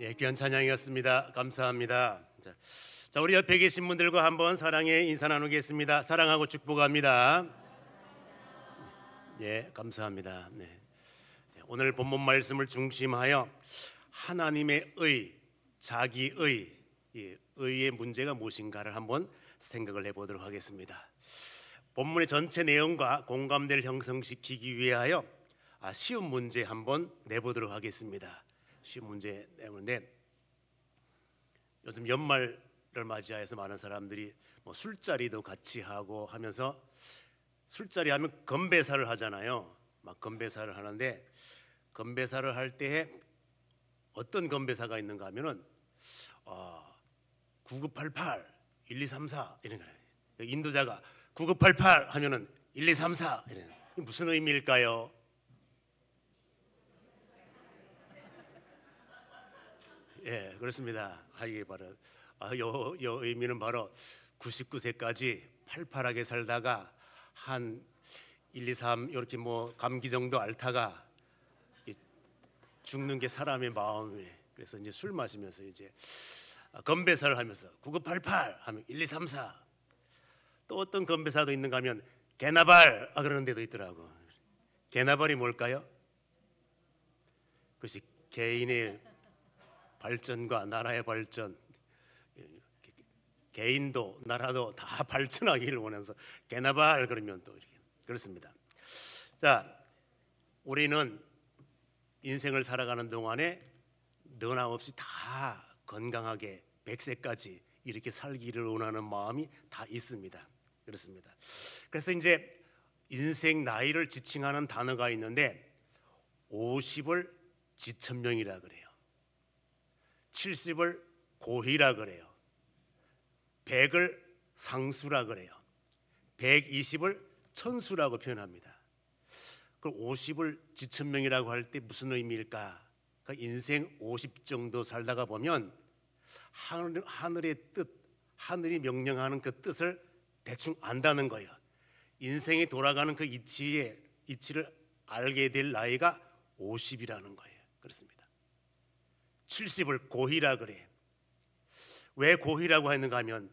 예, 귀한 찬양이었습니다. 감사합니다. 자, 우리 옆에 계신 분들과 한번 사랑의 인사 나누겠습니다. 사랑하고 축복합니다. 예, 감사합니다. 네. 오늘 본문 말씀을 중심하여 하나님의 의, 자기의, 의의 문제가 무엇인가를 한번 생각을 해보도록 하겠습니다. 본문의 전체 내용과 공감대를 형성시키기 위하여 쉬운 문제 한번 내보도록 하겠습니다. 쉬운 문제 내보는데, 요즘 연말을 맞이해서 많은 사람들이 뭐 술자리도 같이 하고 하면서, 술자리 하면 건배사를 하잖아요. 막 건배사를 하는데, 건배사를 할 때에 어떤 건배사가 있는가 하면은 9988 1234 이런 거예요. 인도자가 9988 하면은 1234 이런 거예요. 무슨 의미일까요? 예, 그렇습니다. 이게 바로 요 의미는 바로 99세까지 팔팔하게 살다가 한 1, 2, 3 이렇게 뭐 감기 정도 앓다가 죽는 게 사람의 마음이에요. 그래서 이제 술 마시면서 이제 건배사를 하면서 9988 하면 1234. 또 어떤 건배사도 있는가 하면 개나발 그러는 데도 있더라고. 개나발이 뭘까요? 그것이 개인의 발전과 나라의 발전, 개인도 나라도 다 발전하기를 원해서 개나발 그러면 또 이렇게 그렇습니다. 자, 우리는 인생을 살아가는 동안에 너나 없이 다 건강하게 100세까지 이렇게 살기를 원하는 마음이 다 있습니다. 그렇습니다. 그래서 이제 인생 나이를 지칭하는 단어가 있는데 50을 지천명이라 그래요. 70을 고희라 그래요. 100을 상수라 그래요. 120을 천수라고 표현합니다. 그 50을 지천명이라고 할 때 무슨 의미일까? 그러니까 인생 50 정도 살다가 보면 하늘의 뜻, 하늘이 명령하는 그 뜻을 대충 안다는 거예요. 인생이 돌아가는 그 이치를 알게 될 나이가 50이라는 거예요. 그렇습니다. 70을 고희라 그래. 왜 고희라고 했는가 하면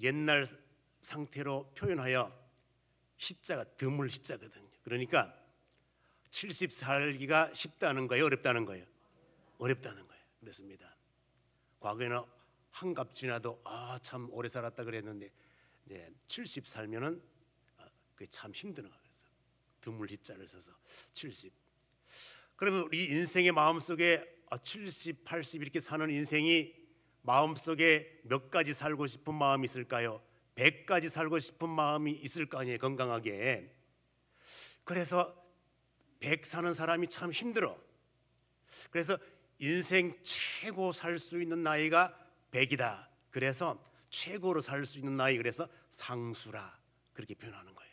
옛날 상태로 표현하여 희자가 드물 희자거든요. 그러니까 70 살기가 쉽다는 거예요, 어렵다는 거예요? 어렵다는 거예요. 그렇습니다. 과거에는 한갑 지나도 참 오래 살았다 그랬는데 이제 70 살면은 그게 참 힘드는 거예요. 그래서 드물 희자를 써서 70. 그러면 우리 인생의 마음속에 70, 80 이렇게 사는 인생이 마음속에 몇 가지 살고 싶은 마음이 있을까요? 100가지 살고 싶은 마음이 있을 거 아니에요, 건강하게. 그래서 100 사는 사람이 참 힘들어. 그래서 인생 최고 살 수 있는 나이가 100이다. 그래서 최고로 살 수 있는 나이, 그래서 상수라 그렇게 표현하는 거예요.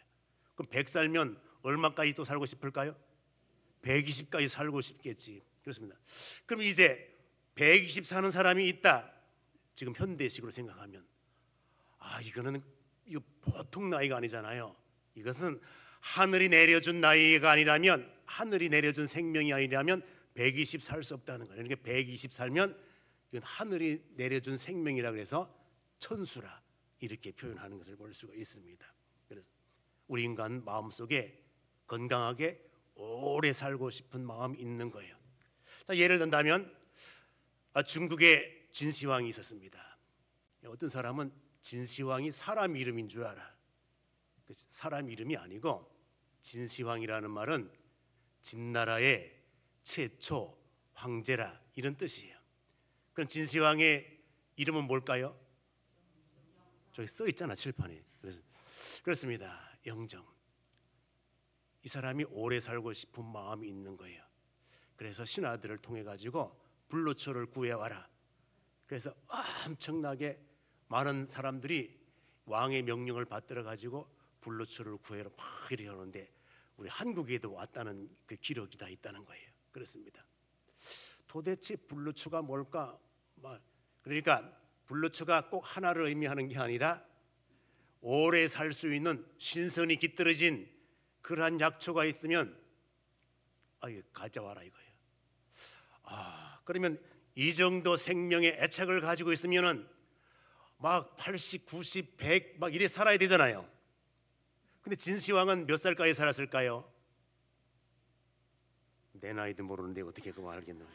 그럼 100 살면 얼마까지 또 살고 싶을까요? 120까지 살고 싶겠지. 그렇습니다. 그럼 이제 120 사는 사람이 있다. 지금 현대식으로 생각하면 이거는 보통 나이가 아니잖아요. 이것은 하늘이 내려준 나이가 아니라면, 하늘이 내려준 생명이 아니라면 120 살 수 없다는 거예요. 그러니까 120 살면 이건 하늘이 내려준 생명이라 그래서 천수라 이렇게 표현하는 것을 볼 수가 있습니다. 그래서 우리 인간 마음속에 건강하게 오래 살고 싶은 마음이 있는 거예요. 자, 예를 든다면 중국에 진시황이 있었습니다. 어떤 사람은 진시황이 사람 이름인 줄 알아. 사람 이름이 아니고 진시황이라는 말은 진나라의 최초 황제라 이런 뜻이에요. 그럼 진시황의 이름은 뭘까요? 저기 써 있잖아, 칠판에. 그래서 그렇습니다. 영정. 이 사람이 오래 살고 싶은 마음이 있는 거예요. 그래서 신하들을 통해 가지고 불로초를 구해와라. 그래서 엄청나게 많은 사람들이 왕의 명령을 받들어 가지고 불로초를 구해라 막 이렇게 하는데 우리 한국에도 왔다는 그 기록이 다 있다는 거예요. 그렇습니다. 도대체 불로초가 뭘까? 그러니까 불로초가 꼭 하나를 의미하는 게 아니라 오래 살 수 있는 신선이 깃들어진 그러한 약초가 있으면 가져와라 이거예요. 그러면 이 정도 생명의 애착을 가지고 있으면은 막 80, 90, 100 막 이래 살아야 되잖아요. 근데 진시황은 몇 살까지 살았을까요? 내 나이도 모르는데 어떻게 그거 알겠노.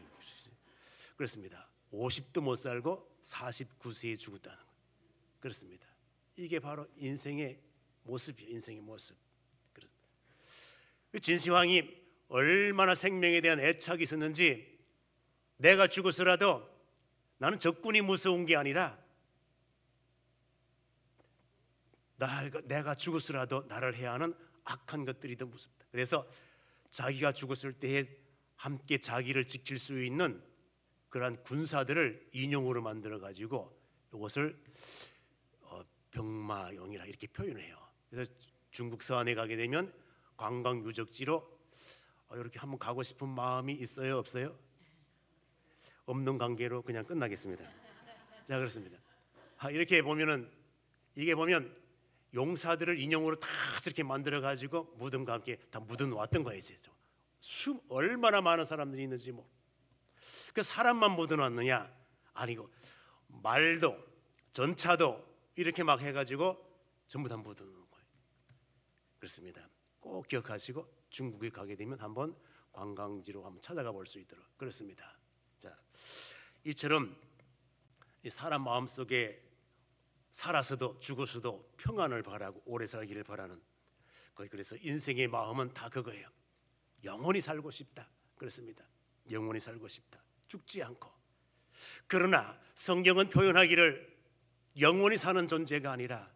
그렇습니다. 50도 못 살고 49세에 죽었다는 거예요. 그렇습니다. 이게 바로 인생의 모습이에요. 인생의 모습. 그렇습니다. 진시황이 얼마나 생명에 대한 애착이 있었는지, 내가 죽어서라도 나는 적군이 무서운 게 아니라 내가 죽어서라도 나를 해야 하는 악한 것들이 더 무섭다. 그래서 자기가 죽었을 때에 함께 자기를 지킬 수 있는 그러한 군사들을 인용으로 만들어 가지고 이것을 병마용이라 이렇게 표현해요. 그래서 중국 서안에 가게 되면 관광 유적지로 이렇게 한번 가고 싶은 마음이 있어요, 없어요? 없는 관계로 그냥 끝나겠습니다. 자, 그렇습니다. 이렇게 보면은, 이게 보면 용사들을 인형으로 다 저렇게 만들어 가지고 무덤과 함께 다 묻어 놓았던 거예요. 얼마나 많은 사람들이 있는지 뭐. 그 사람만 묻어 놨느냐? 아니고 말도 전차도 이렇게 막 해가지고 전부 다 묻어 놓는 거예요. 그렇습니다. 꼭 기억하시고 중국에 가게 되면 한번 관광지로 한번 찾아가 볼 수 있도록. 그렇습니다. 자, 이처럼 이 사람 마음속에 살아서도 죽어서도 평안을 바라고 오래 살기를 바라는, 그래서 인생의 마음은 다 그거예요. 영원히 살고 싶다. 그렇습니다. 영원히 살고 싶다. 죽지 않고. 그러나 성경은 표현하기를 영원히 사는 존재가 아니라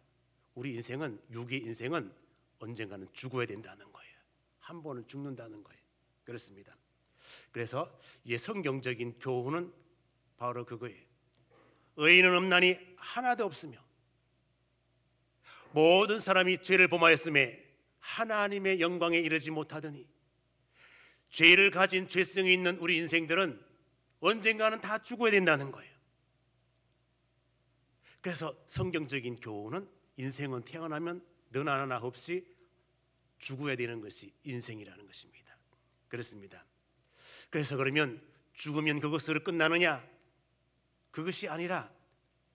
우리 인생은, 육의 인생은 언젠가는 죽어야 된다는 거예요. 한 번은 죽는다는 거예요. 그렇습니다. 그래서 이제 성경적인 교훈은 바로 그거예요. 의인은 없나니 하나도 없으며 모든 사람이 죄를 범하였음에 하나님의 영광에 이르지 못하더니, 죄를 가진 죄성이 있는 우리 인생들은 언젠가는 다 죽어야 된다는 거예요. 그래서 성경적인 교훈은 인생은 태어나면 너나 나나 없이 죽어야 되는 것이 인생이라는 것입니다. 그렇습니다. 그래서 그러면 죽으면 그것으로 끝나느냐? 그것이 아니라,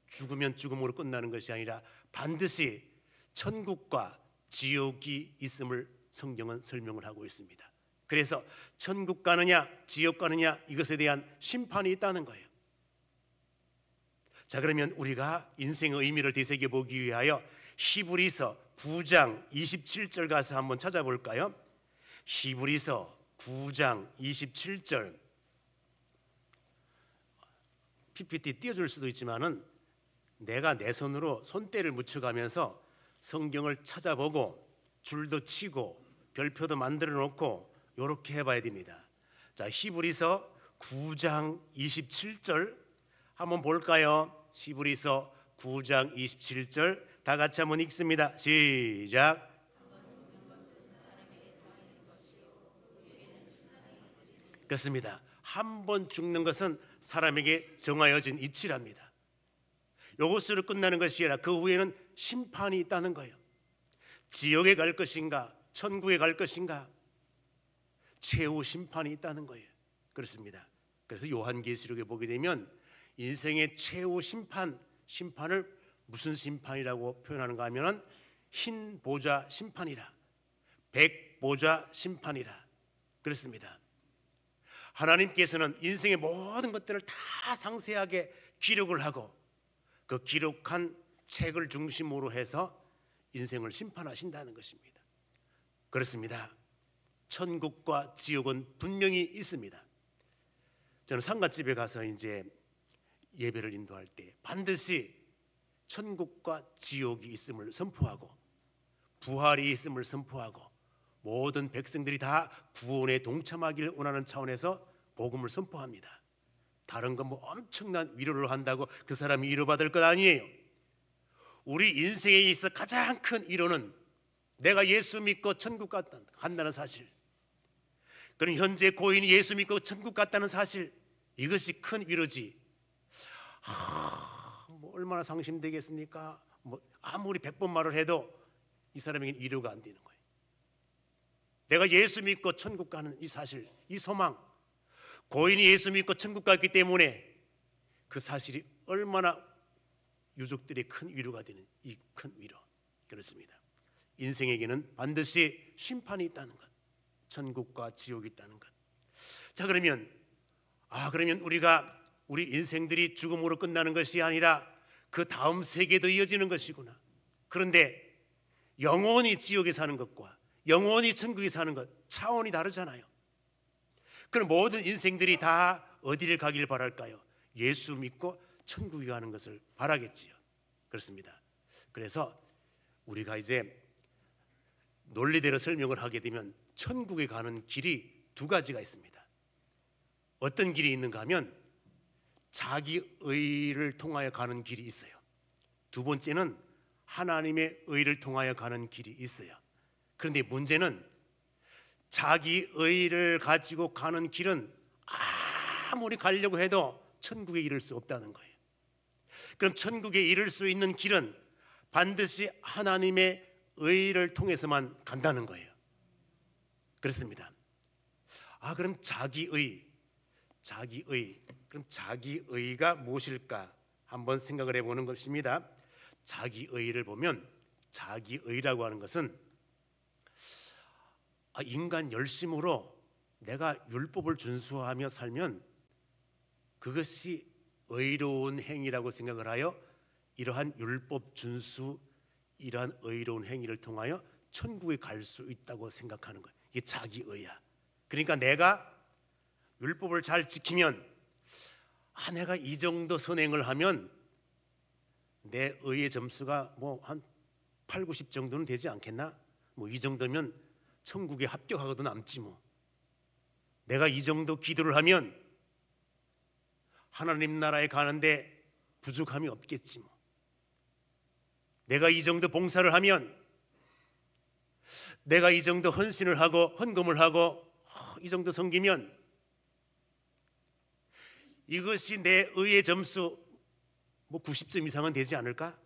죽으면 죽음으로 끝나는 것이 아니라 반드시 천국과 지옥이 있음을 성경은 설명을 하고 있습니다. 그래서 천국 가느냐 지옥 가느냐 이것에 대한 심판이 있다는 거예요. 자, 그러면 우리가 인생의 의미를 되새겨 보기 위하여 히브리서 9장 27절 가서 한번 찾아볼까요? 히브리서 9장 27절. PPT 띄워줄 수도 있지만은 내가 내 손으로 손때를 묻혀가면서 성경을 찾아보고 줄도 치고 별표도 만들어 놓고 이렇게 해봐야 됩니다. 자, 히브리서 9장 27절 한번 볼까요? 히브리서 9장 27절 다 같이 한번 읽습니다. 시작. 그렇습니다. 한 번 죽는 것은 사람에게 정하여진 이치랍니다. 이것으로 끝나는 것이 아니라 그 후에는 심판이 있다는 거예요. 지옥에 갈 것인가 천국에 갈 것인가, 최후 심판이 있다는 거예요. 그렇습니다. 그래서 요한계시록에 보게 되면 인생의 최후 심판을 무슨 심판이라고 표현하는가 하면은 흰 보좌 심판이라, 백 보좌 심판이라. 그렇습니다. 하나님께서는 인생의 모든 것들을 다 상세하게 기록을 하고 그 기록한 책을 중심으로 해서 인생을 심판하신다는 것입니다. 그렇습니다. 천국과 지옥은 분명히 있습니다. 저는 상갓집에 가서 이제 예배를 인도할 때 반드시 천국과 지옥이 있음을 선포하고 부활이 있음을 선포하고 모든 백성들이 다 구원에 동참하기를 원하는 차원에서 복음을 선포합니다. 다른 건 뭐 엄청난 위로를 한다고 그 사람이 위로받을 것 아니에요. 우리 인생에 있어 가장 큰 위로는 내가 예수 믿고 천국 간다는 사실, 그럼 현재 고인이 예수 믿고 천국 갔다는 사실, 이것이 큰 위로지. 뭐 얼마나 상심되겠습니까? 뭐 아무리 100번 말을 해도 이 사람에게는 위로가 안 되는 거예요. 내가 예수 믿고 천국 가는 이 사실, 이 소망, 고인이 예수 믿고 천국 갔기 때문에 그 사실이 얼마나 유족들의 큰 위로가 되는 이 큰 위로. 그렇습니다. 인생에게는 반드시 심판이 있다는 것, 천국과 지옥이 있다는 것. 자, 그러면 우리 인생들이 죽음으로 끝나는 것이 아니라 그 다음 세계도 이어지는 것이구나. 그런데 영원히 지옥에 사는 것과 영원히 천국에 사는 것 차원이 다르잖아요. 그럼 모든 인생들이 다 어디를 가기를 바랄까요? 예수 믿고 천국에 가는 것을 바라겠지요. 그렇습니다. 그래서 우리가 이제 논리대로 설명을 하게 되면 천국에 가는 길이 두 가지가 있습니다. 어떤 길이 있는가 하면 자기 의를 통하여 가는 길이 있어요. 두 번째는 하나님의 의를 통하여 가는 길이 있어요. 그런데 문제는 자기 의를 가지고 가는 길은 아무리 가려고 해도 천국에 이를 수 없다는 거예요. 그럼 천국에 이를 수 있는 길은 반드시 하나님의 의를 통해서만 간다는 거예요. 그렇습니다. 그럼 그럼 자기의가 무엇일까 한번 생각을 해보는 것입니다. 자기의를 보면 자기의라고 하는 것은 인간 열심으로 내가 율법을 준수하며 살면 그것이 의로운 행위라고 생각을 하여 이러한 율법 준수, 이러한 의로운 행위를 통하여 천국에 갈 수 있다고 생각하는 거예요. 이게 자기의야. 그러니까 내가 율법을 잘 지키면 내가 이 정도 선행을 하면 내 의의 점수가 한 8, 90 정도는 되지 않겠나? 이 정도면 천국에 합격하고도 남지 뭐. 내가 이 정도 기도를 하면 하나님 나라에 가는데 부족함이 없겠지 뭐. 내가 이 정도 봉사를 하면, 내가 이 정도 헌신을 하고 헌금을 하고 이 정도 섬기면 이것이 내 의의 점수 90점 이상은 되지 않을까?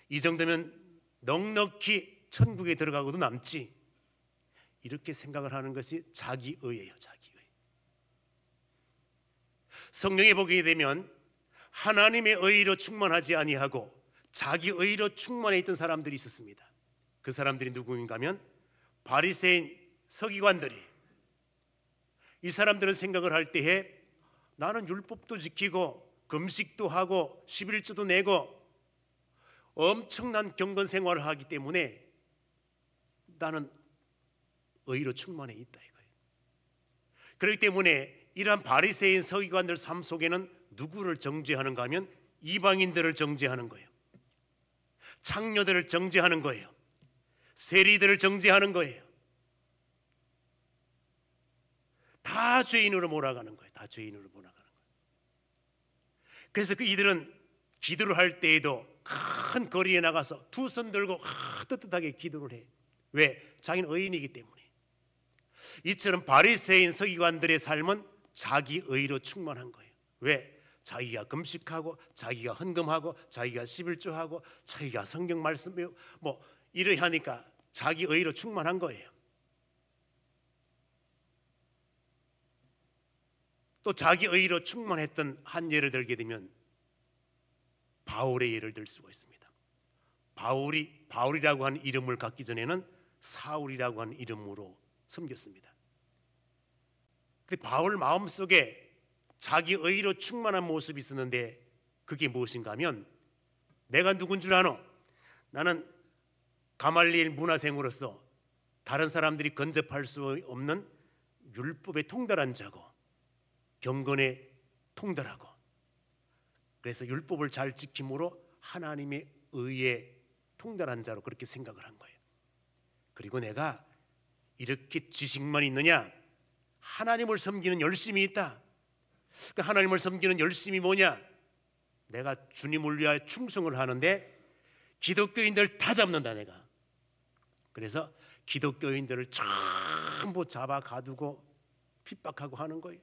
이 정도면 넉넉히 천국에 들어가고도 남지. 이렇게 생각을 하는 것이 자기의예요. 자기의. 성경에 보게 되면 하나님의 의로 충만하지 아니하고 자기의로 충만해 있던 사람들이 있었습니다. 그 사람들이 누구인가 하면 바리새인 서기관들이. 이 사람들은 생각을 할 때에 나는 율법도 지키고 금식도 하고 11조도 내고 엄청난 경건 생활을 하기 때문에 나는 의로 충만해 있다 이거예요. 그렇기 때문에 이러한 바리새인 서기관들 삶 속에는 누구를 정죄하는가 하면 이방인들을 정죄하는 거예요. 창녀들을 정죄하는 거예요. 세리들을 정죄하는 거예요. 다 죄인으로 몰아가는 거예요. 다 죄인으로 몰아가는 거예요. 그래서 이들은 기도를 할 때에도 큰 거리에 나가서 두 손 들고 뜨뜻하게 기도를 해. 왜? 자기는 의인이기 때문에. 이처럼 바리새인 서기관들의 삶은 자기 의로 충만한 거예요. 왜? 자기가 금식하고 자기가 헌금하고 자기가 11조하고 자기가 성경 말씀 배우고 이래 하니까 자기 의로 충만한 거예요. 또 자기 의로 충만했던 한 예를 들게 되면 바울의 예를 들 수가 있습니다. 바울이라고 하는 이름을 갖기 전에는 사울이라고 하는 이름으로 섬겼습니다. 근데 바울 마음속에 자기 의로 충만한 모습이 있었는데 그게 무엇인가 하면 내가 누군 줄 아노? 나는 가말리엘 문화생으로서 다른 사람들이 근접할 수 없는 율법에 통달한 자고 경건에 통달하고 그래서 율법을 잘 지킴으로 하나님의 의에 통달한 자로 그렇게 생각을 한 거예요. 그리고 내가 이렇게 지식만 있느냐? 하나님을 섬기는 열심이 있다. 그 하나님을 섬기는 열심이 뭐냐? 내가 주님을 위하여 충성을 하는데 기독교인들 다 잡는다 내가. 그래서 기독교인들을 전부 잡아 가두고 핍박하고 하는 거예요.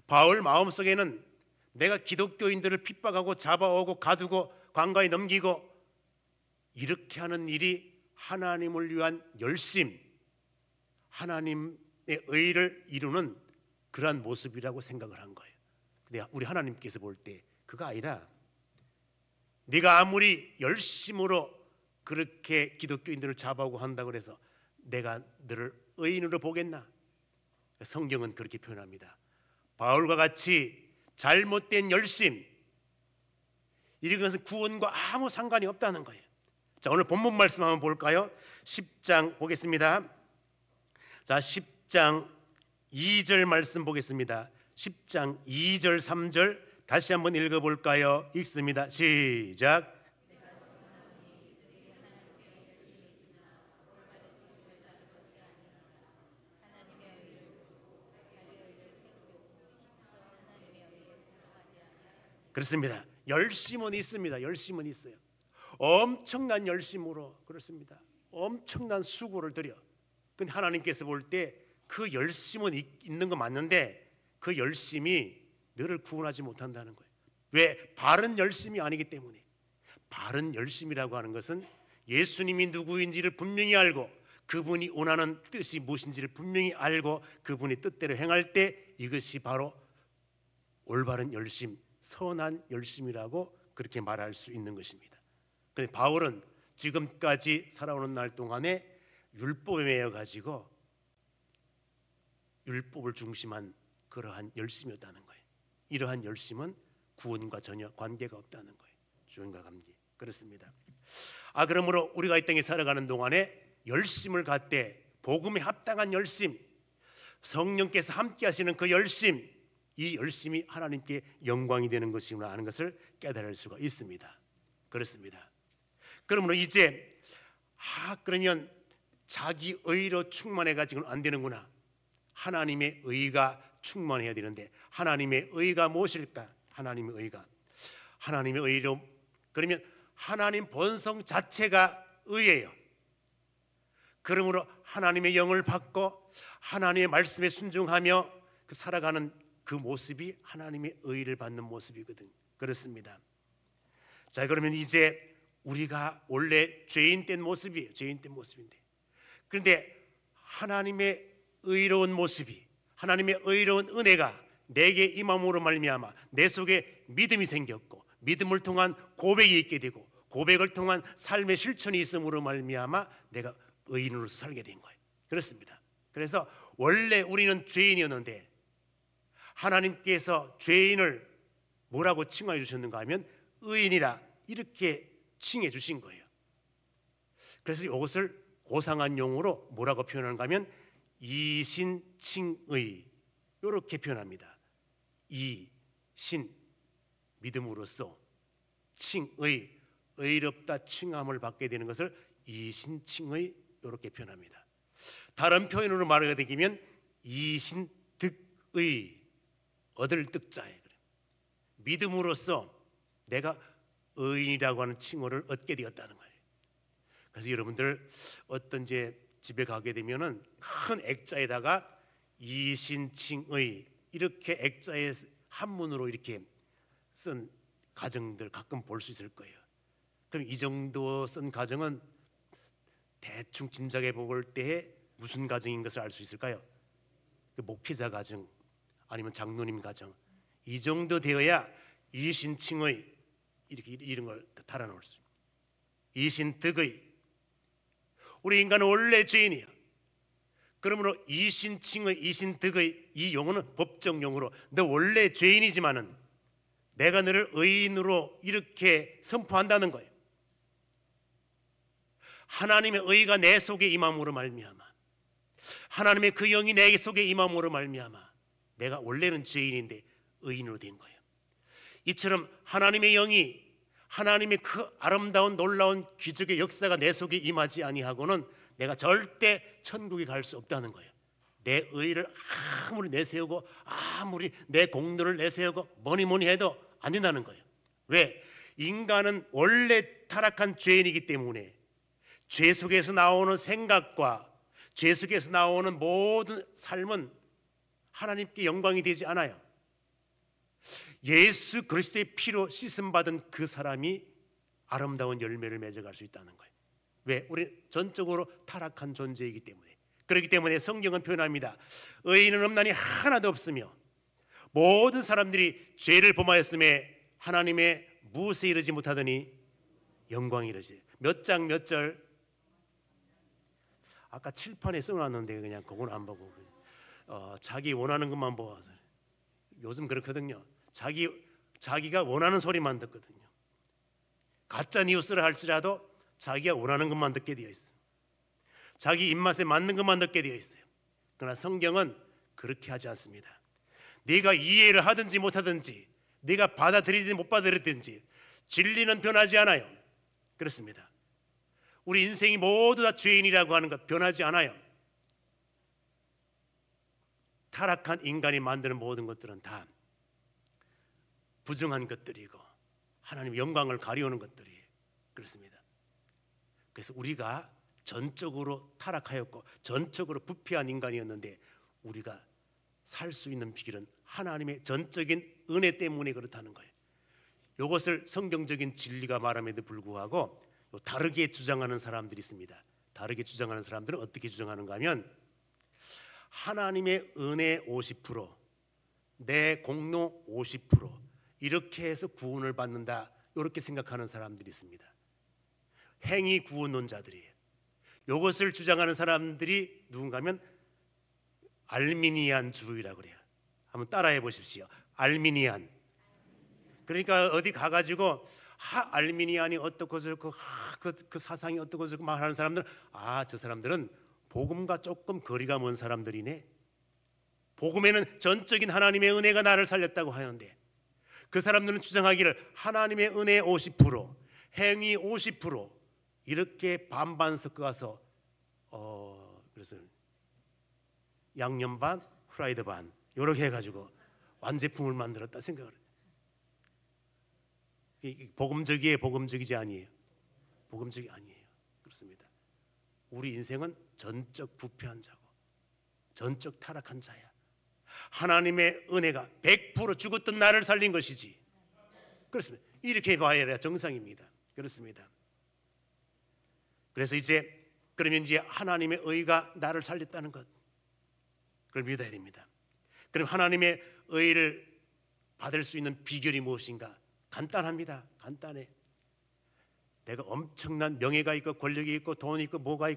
바울 마음속에는 내가 기독교인들을 핍박하고 잡아오고 가두고 관가에 넘기고 이렇게 하는 일이 하나님을 위한 열심, 하나님의 의를 이루는 그러한 모습이라고 생각을 한 거예요. 근데 우리 하나님께서 볼 때 그거 아니라 네가 아무리 열심으로 그렇게 기독교인들을 잡아오고 한다고 해서 내가 너를 의인으로 보겠나? 성경은 그렇게 표현합니다. 바울과 같이 잘못된 열심, 이런 것은 구원과 아무 상관이 없다는 거예요. 자, 오늘 본문 말씀 한번 볼까요? 10장 보겠습니다. 자, 10장 2절 말씀 보겠습니다. 10장 2절 3절 다시 한번 읽어볼까요? 읽습니다. 시작. 그렇습니다. 열심은 있습니다. 열심은 있어요. 엄청난 열심으로 그렇습니다. 엄청난 수고를 들여. 근데 하나님께서 볼 때 그 열심은 있는 거 맞는데 그 열심이 너를 구원하지 못한다는 거예요. 왜? 바른 열심이 아니기 때문에. 바른 열심이라고 하는 것은 예수님이 누구인지를 분명히 알고 그분이 원하는 뜻이 무엇인지를 분명히 알고 그분의 뜻대로 행할 때 이것이 바로 올바른 열심, 선한 열심이라고 그렇게 말할 수 있는 것입니다. 그런데 바울은 지금까지 살아오는 날 동안에 율법에 매여 가지고 율법을 중심한 그러한 열심이었다는 거예요. 이러한 열심은 구원과 전혀 관계가 없다는 거예요. 주님과 관계. 그렇습니다. 그러므로 우리가 이 땅에 살아가는 동안에 열심을 갖되 복음에 합당한 열심, 성령께서 함께 하시는 그 열심, 이 열심이 하나님께 영광이 되는 것이구나 하는 것을 깨달을 수가 있습니다. 그렇습니다. 그러므로 이제 그러면 자기 의로 충만해 가지고는 안 되는구나. 하나님의 의가 충만해야 되는데 하나님의 의가 무엇일까? 하나님의 의로 그러면 하나님 본성 자체가 의예요. 그러므로 하나님의 영을 받고 하나님의 말씀에 순종하며 살아가는 그 모습이 하나님의 의를 받는 모습이거든. 그렇습니다. 자, 그러면 이제 우리가 원래 죄인된 모습이에요. 죄인된 모습인데, 그런데 하나님의 의로운 모습이, 하나님의 의로운 은혜가 내게 임함으로 말미암아 내 속에 믿음이 생겼고 믿음을 통한 고백이 있게 되고 고백을 통한 삶의 실천이 있음으로 말미암아 내가 의인으로서 살게 된 거예요. 그렇습니다. 그래서 원래 우리는 죄인이었는데 하나님께서 죄인을 뭐라고 칭하여 주셨는가 하면 의인이라 이렇게 칭해 주신 거예요. 그래서 이것을 고상한 용어로 뭐라고 표현하는가 하면 이신칭의, 이렇게 표현합니다. 이신 믿음으로써, 칭의 의롭다 칭함을 받게 되는 것을 이신칭의 이렇게 표현합니다. 다른 표현으로 말하게 되면 이신득의, 얻을 득자에 믿음으로써 내가 의인이라고 하는 칭호를 얻게 되었다는 거예요. 그래서 여러분들 어떤 이제 집에 가게 되면은 큰 액자에다가 이신칭의 이렇게 액자에 한문으로 이렇게 쓴 가정들 가끔 볼 수 있을 거예요. 그럼 이 정도 쓴 가정은 대충 짐작해 볼 때에 무슨 가정인 것을 알 수 있을까요? 그 목회자 가정 아니면 장로님 가정, 이 정도 되어야 이신칭의 이렇게 이런 걸 달아놓을 수 있습니다. 이신득의, 우리 인간은 원래 죄인이에요. 그러므로 이신칭의, 이신득의 이 용어는 법정 용어로 너 원래 죄인이지만은 내가 너를 의인으로 이렇게 선포한다는 거예요. 하나님의 의가 내 속에 임함으로 말미암아, 하나님의 그 영이 내 속에 임함으로 말미암아 내가 원래는 죄인인데 의인으로 된 거예요. 이처럼 하나님의 영이, 하나님의 그 아름다운 놀라운 기적의 역사가 내 속에 임하지 아니하고는 내가 절대 천국에 갈 수 없다는 거예요. 내 의를 아무리 내세우고 아무리 내 공로를 내세우고 뭐니 해도 안 된다는 거예요. 왜? 인간은 원래 타락한 죄인이기 때문에 죄 속에서 나오는 생각과 죄 속에서 나오는 모든 삶은 하나님께 영광이 되지 않아요. 예수 그리스도의 피로 씻음받은 그 사람이 아름다운 열매를 맺어갈 수 있다는 거예요. 왜? 우리 전적으로 타락한 존재이기 때문에. 그렇기 때문에 성경은 표현합니다. 의인은 없나니 하나도 없으며 모든 사람들이 죄를 범하였음에 하나님의 무엇에 이르지 못하더니 영광에 이르지. 몇 장 몇 절? 아까 칠판에 써놨는데 그냥 그건 안 보고 자기 원하는 것만 보아서. 요즘 그렇거든요. 자기가 원하는 소리만 듣거든요. 가짜 뉴스를 할지라도 자기가 원하는 것만 듣게 되어 있어요. 자기 입맛에 맞는 것만 듣게 되어 있어요. 그러나 성경은 그렇게 하지 않습니다. 네가 이해를 하든지 못하든지, 네가 받아들이든지 못 받아들이든지 진리는 변하지 않아요. 그렇습니다. 우리 인생이 모두 다 죄인이라고 하는 것 변하지 않아요. 타락한 인간이 만드는 모든 것들은 다 부정한 것들이고 하나님의 영광을 가리우는 것들이에요. 그렇습니다. 그래서 우리가 전적으로 타락하였고 전적으로 부패한 인간이었는데 우리가 살 수 있는 비결은 하나님의 전적인 은혜 때문에 그렇다는 거예요. 이것을 성경적인 진리가 말함에도 불구하고 다르게 주장하는 사람들이 있습니다. 다르게 주장하는 사람들은 어떻게 주장하는가 하면 하나님의 은혜 50%, 내 공로 50% 이렇게 해서 구원을 받는다, 이렇게 생각하는 사람들이 있습니다. 행위 구원론자들이에요. 이것을 주장하는 사람들이 누군가 하면 알미니안주의라고 그래요. 한번 따라해 보십시오. 알미니안. 그러니까 어디 가가지고 알미니안이 어떻고 저렇고 그 사상이 어떻고 저렇고 말하는 사람들은 저 사람들은 복음과 조금 거리가 먼 사람들이네. 복음에는 전적인 하나님의 은혜가 나를 살렸다고 하는데 그 사람들은 주장하기를 하나님의 은혜 50%, 행위 50% 이렇게 반반 섞어서 그래서 양념 반, 프라이드 반 이렇게 해가지고 완제품을 만들었다 생각을 해요. 복음적이에요, 복음적이지 아니에요? 복음적이 아니에요. 그렇습니다. 우리 인생은 전적 부패한 자고 전적 타락한 자야. 하나님의 은혜가 100% 죽었던 나를 살린 것이지. 그렇습니다. 이렇게 봐야 정상입니다. 그렇습니다. 그래서 그러면 이제 하나님의 의가 나를 살렸다는 것, 그걸 믿어야 됩니다. 그럼 하나님의 의를 받을 수 있는 비결이 무엇인가? 간단합니다. 간단해. 내가 엄청난 명예가 있고 권력이 있고 돈이 있고 뭐가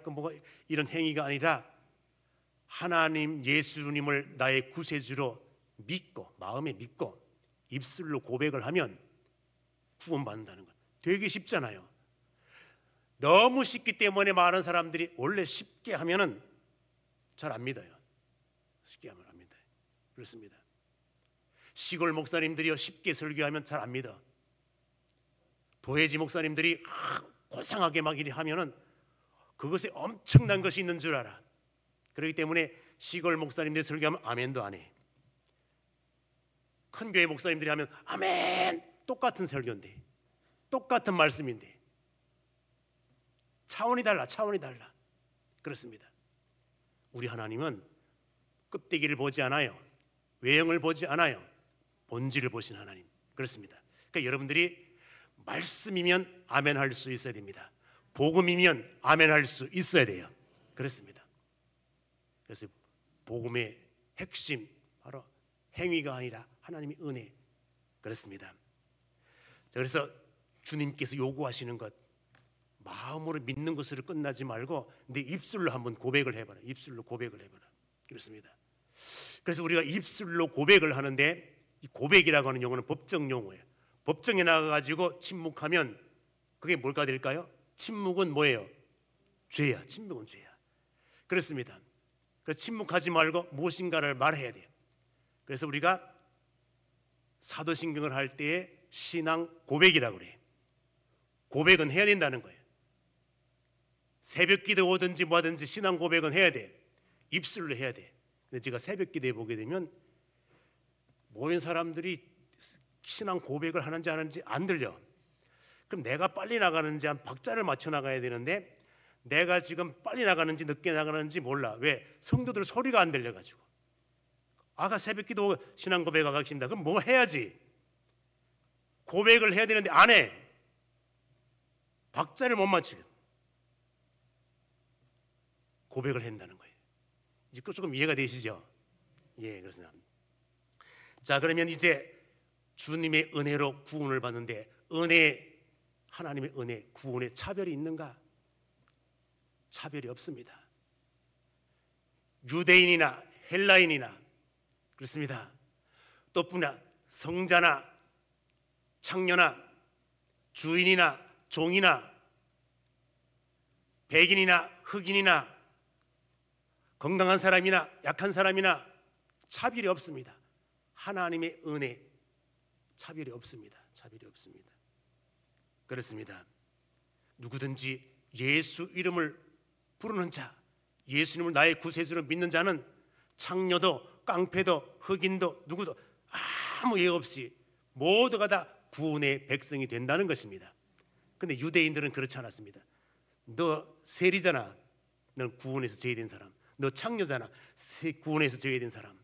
이런 행위가 아니라 하나님 예수님을 나의 구세주로 믿고 마음에 믿고 입술로 고백을 하면 구원받는다는 것. 되게 쉽잖아요. 너무 쉽기 때문에 많은 사람들이 원래 쉽게 하면은 잘 안 믿어요. 쉽게 하면 안 믿어요. 그렇습니다. 시골 목사님들이요 쉽게 설교하면 잘 안 믿어. 도회지 목사님들이 고상하게 막 이리 하면은 그것에 엄청난 것이 있는 줄 알아. 그렇기 때문에 시골 목사님들이 설교하면 아멘도 안 해. 큰 교회 목사님들이 하면 아멘, 똑같은 설교인데 똑같은 말씀인데 차원이 달라. 그렇습니다. 우리 하나님은 껍데기를 보지 않아요. 외형을 보지 않아요. 본질을 보신 하나님. 그렇습니다. 그러니까 여러분들이 말씀이면 아멘할 수 있어야 됩니다. 복음이면 아멘할 수 있어야 돼요. 그렇습니다. 그래서 복음의 핵심 바로 행위가 아니라 하나님의 은혜. 그렇습니다. 그래서 주님께서 요구하시는 것, 마음으로 믿는 것으로 끝나지 말고 내 입술로 한번 고백을 해봐라. 입술로 고백을 해봐라. 그렇습니다. 그래서 우리가 입술로 고백을 하는데 이 고백이라고 하는 용어는 법정 용어예요. 법정에 나가가지고 침묵하면 그게 뭘까 될까요? 침묵은 뭐예요? 죄야. 침묵은 죄야. 그렇습니다. 그래서 침묵하지 말고 무엇인가를 말해야 돼요. 그래서 우리가 사도신경을 할 때에 신앙 고백이라고 그래요. 고백은 해야 된다는 거예요. 새벽 기도 오든지 뭐든지 신앙 고백은 해야 돼. 입술로 해야 돼. 근데 제가 새벽 기도에 보게 되면 모인 사람들이 신앙 고백을 하는지 안 하는지 안 들려. 그럼 내가 빨리 나가는지 한 박자를 맞춰 나가야 되는데 내가 지금 빨리 나가는지 늦게 나가는지 몰라. 왜? 성도들 소리가 안 들려가지고. 아까 새벽 기도 신앙 고백하고 계십니다. 그럼 뭐 해야지? 고백을 해야 되는데 안 해. 박자를 못 맞추게. 고백을 한다는 거예요. 이제 조금 이해가 되시죠? 예, 그렇습니다. 자, 그러면 이제 주님의 은혜로 구원을 받는데 하나님의 은혜, 구원에 차별이 있는가? 차별이 없습니다. 유대인이나 헬라인이나 그렇습니다. 또뿐나 성자나 창녀나 주인이나 종이나 백인이나 흑인이나 건강한 사람이나 약한 사람이나 차별이 없습니다. 하나님의 은혜 차별이 없습니다. 차별이 없습니다. 그렇습니다. 누구든지 예수 이름을 부르는 자, 예수님을 나의 구세주로 믿는 자는 창녀도 깡패도 흑인도 누구도 아무 예외 없이 모두가 다 구원의 백성이 된다는 것입니다. 근데 유대인들은 그렇지 않았습니다. 너 세리잖아, 넌 구원에서 제외된 사람. 너 창녀잖아, 구원에서 제외된 사람.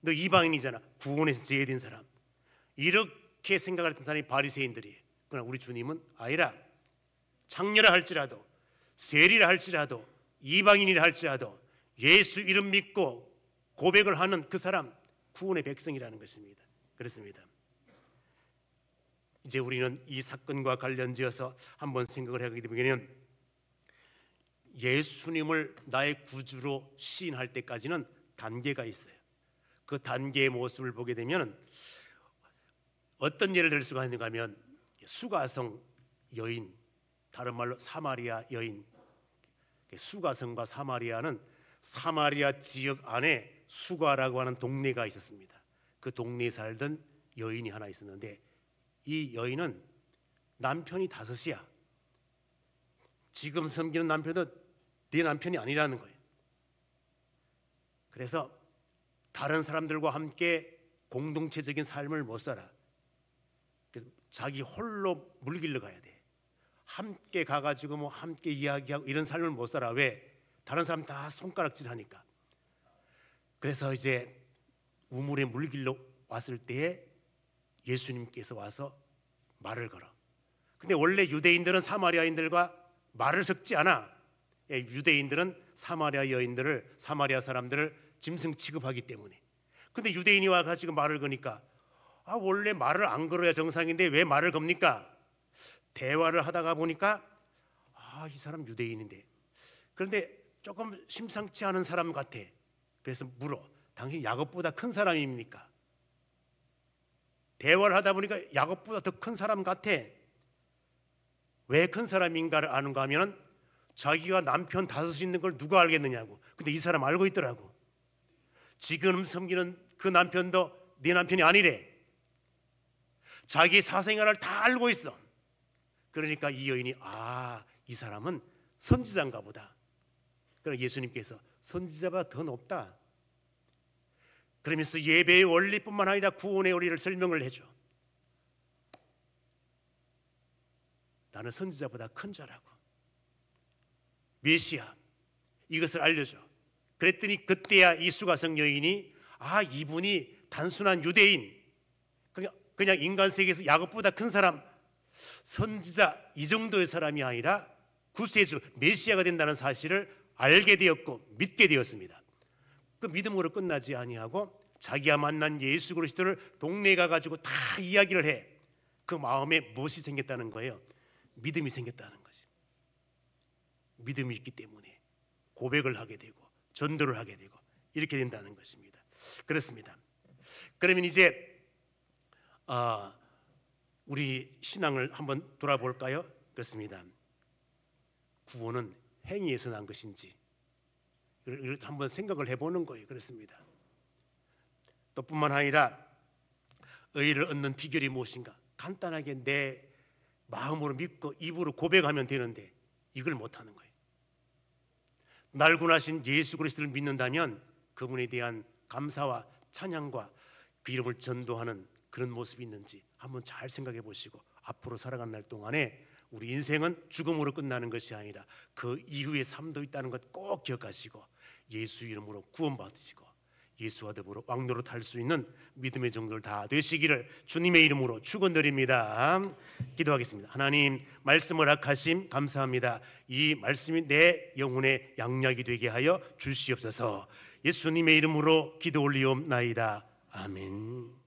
너 이방인이잖아, 구원에서 제외된 사람. 이렇게 생각을 했던 사람이 바리새인들이에요. 그러나 우리 주님은 아니라 창녀라 할지라도 세리라 할지라도 이방인이라 할지라도 예수 이름 믿고 고백을 하는 그 사람 구원의 백성이라는 것입니다. 그렇습니다. 이제 우리는 이 사건과 관련지어서 한번 생각을 하게 되면 예수님을 나의 구주로 시인할 때까지는 단계가 있어요. 그 단계의 모습을 보게 되면 어떤 예를 들 수가 있는가 하면 수가성 여인, 다른 말로 사마리아 여인. 수가성과 사마리아는 사마리아 지역 안에 수가라고 하는 동네가 있었습니다. 그 동네에 살던 여인이 하나 있었는데 이 여인은 남편이 5이야. 지금 섬기는 남편도 네 남편이 아니라는 거예요. 그래서 다른 사람들과 함께 공동체적인 삶을 못 살아. 그래서 자기 홀로 물길로 가야 돼. 함께 가가지고 뭐 함께 이야기하고 이런 삶을 못 살아. 왜? 다른 사람 다 손가락질하니까. 그래서 이제 우물의 물길로 왔을 때에 예수님께서 와서 말을 걸어. 근데 원래 유대인들은 사마리아인들과 말을 섞지 않아. 유대인들은 사마리아 여인들을, 사마리아 사람들을 짐승 취급하기 때문에. 근데 유대인이 와가지고 말을 거니까 원래 말을 안 걸어야 정상인데 왜 말을 겁니까? 대화를 하다가 보니까 이 사람 유대인인데, 그런데 조금 심상치 않은 사람 같아. 그래서 물어. 당신 야곱보다 큰 사람입니까? 대화를 하다 보니까 야곱보다 더 큰 사람 같아. 왜 큰 사람인가를 아는가 하면 자기가 남편 5 있는 걸 누가 알겠느냐고. 근데 이 사람 알고 있더라고. 지금 섬기는 그 남편도 네 남편이 아니래. 자기 사생활을 다 알고 있어. 그러니까 이 여인이 이 사람은 선지자인가 보다. 그러나 예수님께서 선지자보다 더 높다. 그러면서 예배의 원리뿐만 아니라 구원의 원리를 설명을 해줘. 나는 선지자보다 큰 자라고. 메시아, 이것을 알려줘. 그랬더니 그때야 이 수가성 여인이 이분이 단순한 유대인, 그냥 인간 세계에서 야곱보다 큰 사람, 선지자 이 정도의 사람이 아니라 구세주 메시아가 된다는 사실을 알게 되었고 믿게 되었습니다. 그 믿음으로 끝나지 아니하고 자기가 만난 예수 그리스도를 동네에 가가지고 다 이야기를 해. 그 마음에 무엇이 생겼다는 거예요? 믿음이 생겼다는 거지. 믿음이 있기 때문에 고백을 하게 되고 전도를 하게 되고 이렇게 된다는 것입니다. 그렇습니다. 그러면 이제 우리 신앙을 한번 돌아볼까요? 그렇습니다. 구원은 행위에서 난 것인지 이걸 한번 생각을 해보는 거예요. 그렇습니다. 또 뿐만 아니라 의를 얻는 비결이 무엇인가? 간단하게 내 마음으로 믿고 입으로 고백하면 되는데 이걸 못하는 거예요. 날 구원하신 예수 그리스도를 믿는다면 그분에 대한 감사와 찬양과 그 이름을 전도하는 그런 모습이 있는지 한번 잘 생각해 보시고 앞으로 살아가는 날 동안에 우리 인생은 죽음으로 끝나는 것이 아니라 그 이후의 삶도 있다는 것 꼭 기억하시고 예수 이름으로 구원받으시고 예수와 더불어 왕노릇 할 수 있는 믿음의 정도를 다 되시기를 주님의 이름으로 축원드립니다. 기도하겠습니다. 하나님, 말씀을 허락하심 감사합니다. 이 말씀이 내 영혼의 양약이 되게 하여 주시옵소서. 예수님의 이름으로 기도 올리옵나이다. 아멘.